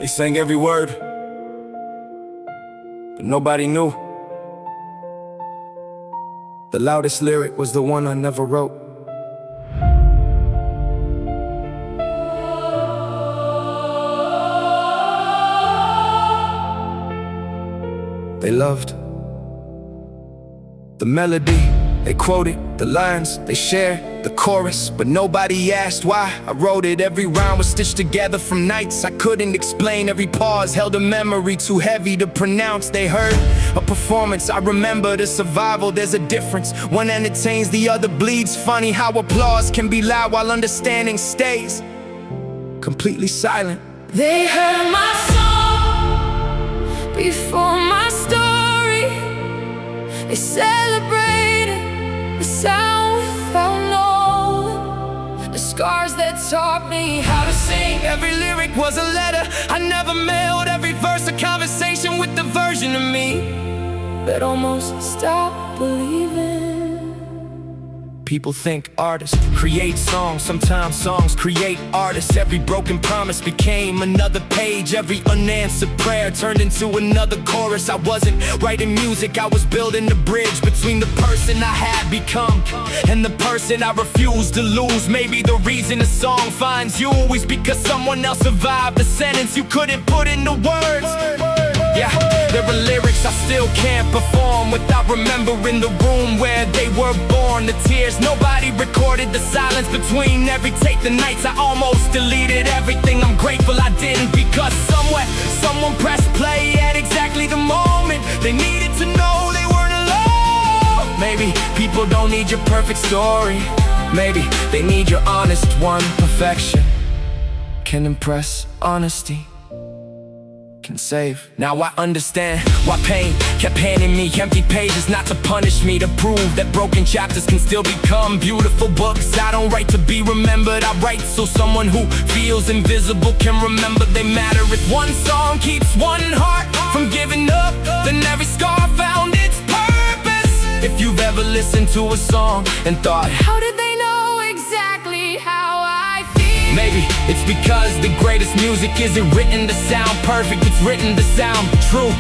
They sang every word, but nobody knew. The loudest lyric was the one I never wrote. They loved the melody, they quoted the lines, they shared the chorus, but nobody asked why I wrote it. Every rhyme was stitched together from nights I couldn't explain. Every pause held a memory too heavy to pronounce. They heard a performance, I remember the survival. There's a difference, one entertains, the other bleeds. Funny how applause can be loud while understanding stays completely silent. They heard my song before my story. They celebrated the sound without knowing the scars that taught me how to sing. Every lyric was a letter I never mailed. Every verse a conversation with the version of me that almost stopped believing. People think artists create songs, sometimes songs create artists. Every broken promise became another page. Every unanswered prayer turned into another chorus. I wasn't writing music, I was building the bridge between the person I had become and the person I refused to lose. Maybe the reason a song finds you is because someone else survived the sentence you couldn't put into words. Yeah, there are lyrics I still can't perform without remembering the room where they were born. The tears nobody recorded, the silence between every take, the nights I almost deleted everything. I'm grateful I didn't, because somewhere someone pressed play at exactly the moment they needed to know they weren't alone. Maybe people don't need your perfect story, maybe they need your honest one. Perfection can impress, honesty can save. Now I understand why pain kept handing me empty pages, not to punish me, to prove that broken chapters can still become beautiful books. I don't write to be remembered, I write so someone who feels invisible can remember they matter. If one song keeps one heart from giving up, then every scar found its purpose. If you've ever listened to a song and thought, how did they know exactly how I feel? Maybe it's because the greatest music isn't written to sound perfect, it's written to sound true.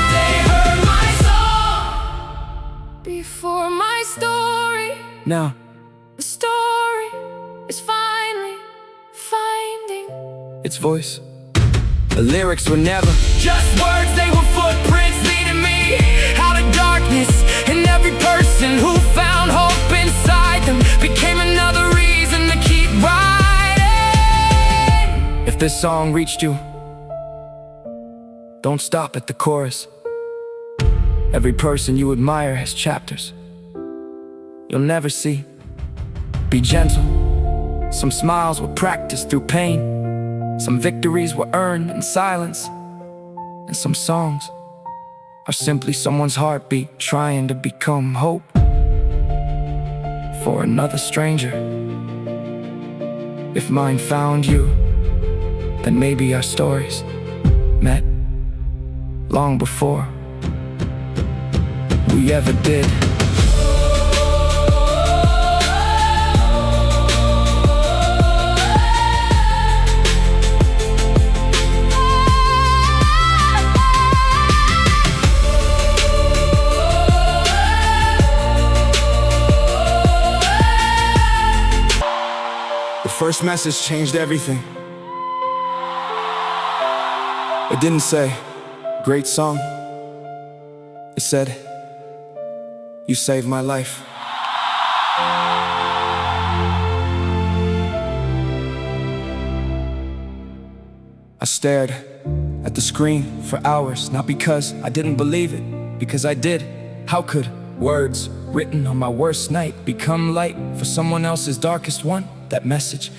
They heard my song before my story. Now the story is finally finding its voice. The lyrics were never just words, they were footprints leading me out of darkness. And every person who found hope inside them became another reason to keep writing. If this song reached you, don't stop at the chorus. Every person you admire has chapters you'll never see. Be gentle. Some smiles were practiced through pain, some victories were earned in silence, and some songs are simply someone's heartbeat trying to become hope for another stranger. If mine found you, then maybe our stories met long before we ever did. The first message changed everything. It didn't say, great song. It said, you saved my life. I stared at the screen for hours, not because I didn't believe it, because I did. How could words written on my worst night become light for someone else's darkest one? That message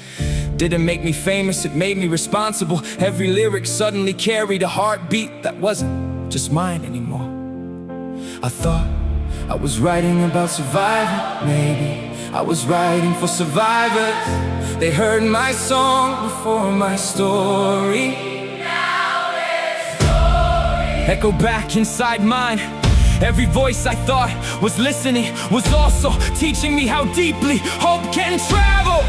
didn't make me famous, it made me responsible. Every lyric suddenly carried a heartbeat that wasn't just mine anymore. I thought I was writing about survival, maybe I was writing for survivors. They heard my song before my story. Now this story Echo back inside mine. Every voice I thought was listening was also teaching me how deeply hope can travel.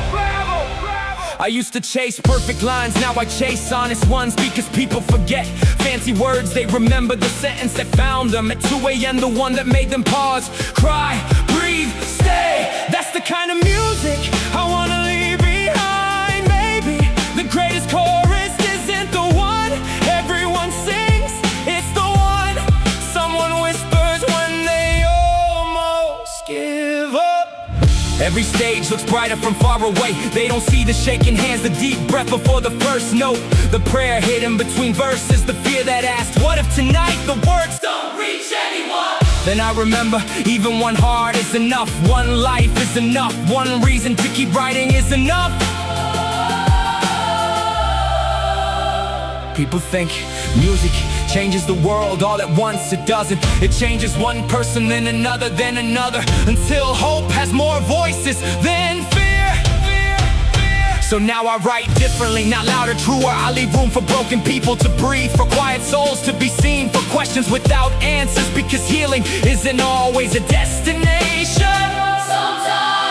I used to chase perfect lines, now I chase honest ones. Because people forget fancy words, they remember the sentence that found them at 2 a.m., the one that made them pause, cry, breathe, stay. That's the kind of music I wanna leave behind. Maybe the greatest chorus isn't the one everyone sings, it's the one someone whispers when they almost give up. Every stage looks brighter from far away. They don't see the shaking hands, the deep breath before the first note, the prayer hidden between verses, the fear that asked, what if tonight the words don't reach anyone? Then I remember, even one heart is enough, one life is enough, one reason to keep writing is enough. People think music changes the world all at once. It doesn't. It changes one person, then another, until hope has more voices than fear. So now I write differently, not louder, truer. I leave room for broken people to breathe, for quiet souls to be seen, for questions without answers. Because healing isn't always a destination.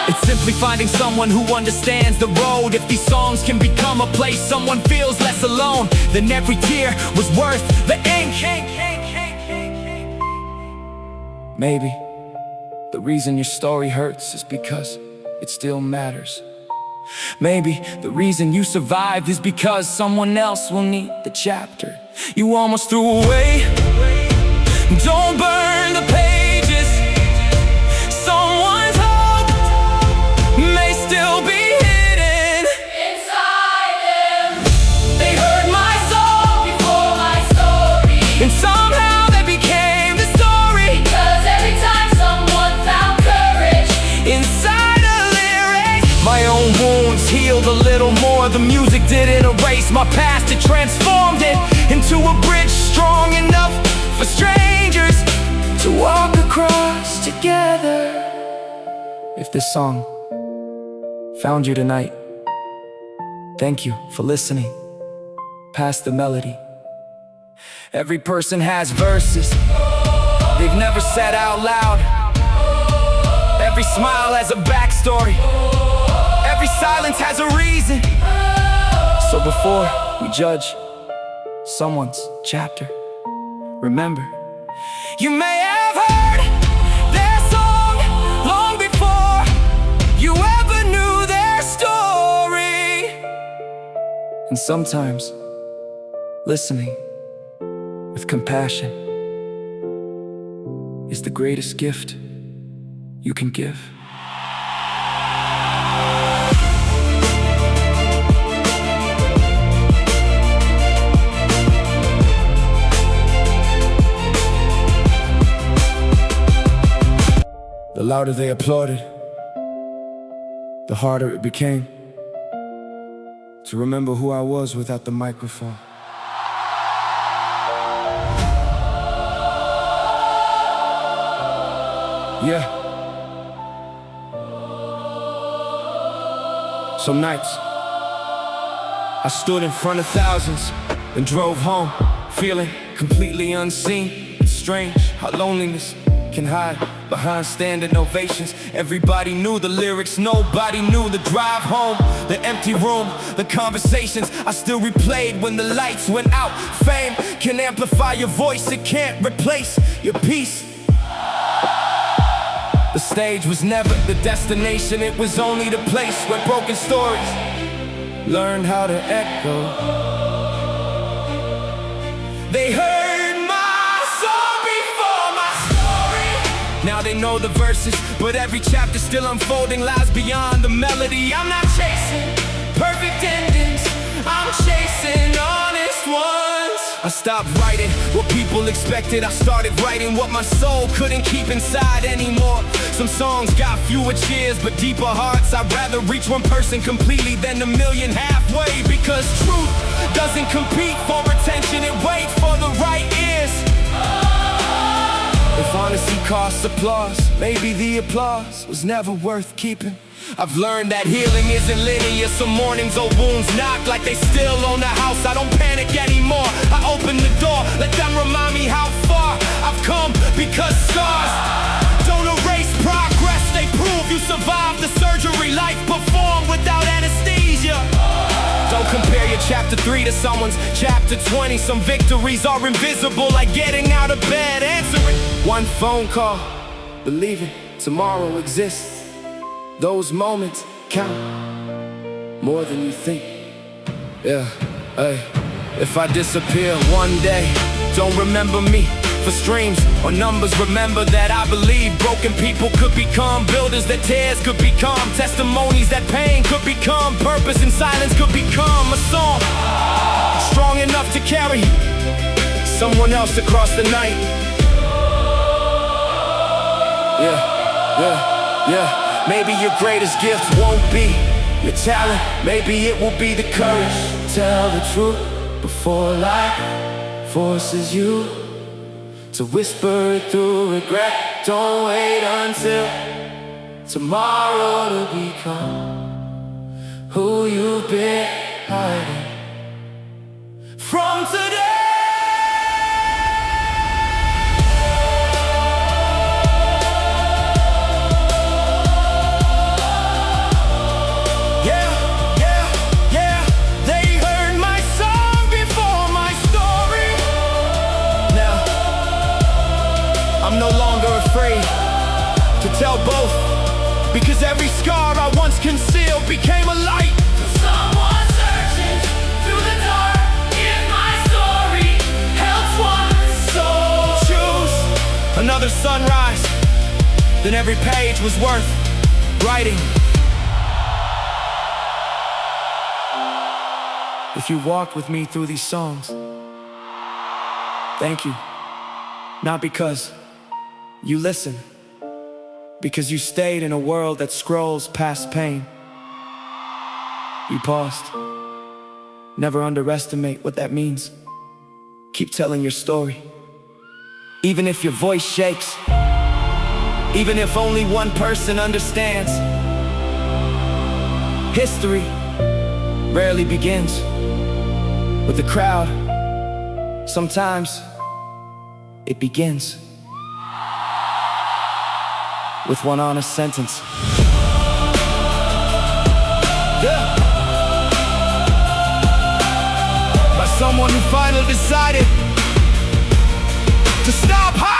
It's simply finding someone who understands the road. If these songs can become a place someone feels less alone, then every tear was worth the ink. Maybe the reason your story hurts is because it still matters. Maybe the reason you survived is because someone else will need the chapter you almost threw away. Don't burn the pages. Someone's hope may still be hidden inside them. They heard my song before my story, and somehow they became the story. Because every time someone found courage inside a lyric, my own wounds healed a little more. The music didn't erase my past, it transformed it into a bridge strong enough for strangers to walk across together. If this song found you tonight, thank you for listening. Past the melody. Every person has verses they've never said out loud. Every smile has a backstory. Every silence has a reason. So before we judge someone's chapter, remember, you may have heard their song long before you ever knew their story. And sometimes listening with compassion is the greatest gift you can give. The louder they applauded, the harder it became to remember who I was without the microphone. Yeah. Some nights I stood in front of thousands and drove home feeling completely unseen. It's strange how loneliness can hide behind standing ovations. Everybody knew the lyrics, nobody knew the drive home. The empty room, the conversations I still replayed when the lights went out. Fame can amplify your voice, it can't replace your peace. The stage was never the destination, it was only the place where broken stories learn how to echo. They heard my song before my story. Now they know the verses, but every chapter still unfolding lies beyond the melody. I'm not chasing perfect endings, I'm chasing honest ones. I stopped writing what people expected, I started writing what my soul couldn't keep inside anymore. Some songs got fewer cheers but deeper hearts. I'd rather reach one person completely than a million halfway. Because truth doesn't compete for attention, it waits for the right ears. If honesty costs applause, maybe the applause was never worth keeping. I've learned that healing isn't linear. Some mornings old wounds knock like they still own the house. I don't panic anymore, I open the door, let them remind me how far I've come. Because scars don't erase progress, they prove you survived the surgery life performed without anesthesia. chapter 3 to someone's chapter 20. Some victories are invisible, like getting out of bed, answering one phone call, believing tomorrow exists. Those moments count more than you think. Yeah, hey. If I disappear one day, don't remember me for streams or numbers. Remember that I believe broken people could become builders, that tears could become testimonies, that pain could become purpose, and silence could become a song strong enough to carry someone else across the night. Yeah. Maybe your greatest gift won't be your talent. Maybe it will be the courage to tell the truth before life forces you to whisper it through regret. Don't wait until tomorrow to become who you've been hiding from today. I'm no longer afraid to tell both, because every scar I once concealed became a light. Someone searching through the dark, if my story helps one soul choose another sunrise, then every page was worth writing. If you walked with me through these songs, thank you. Not because you listen, because you stayed in a world that scrolls past pain. You paused. Never underestimate what that means. Keep telling your story, even if your voice shakes, even if only one person understands. History rarely begins with the crowd. Sometimes it begins with one honest sentence. Yeah. By someone who finally decided to stop hiding.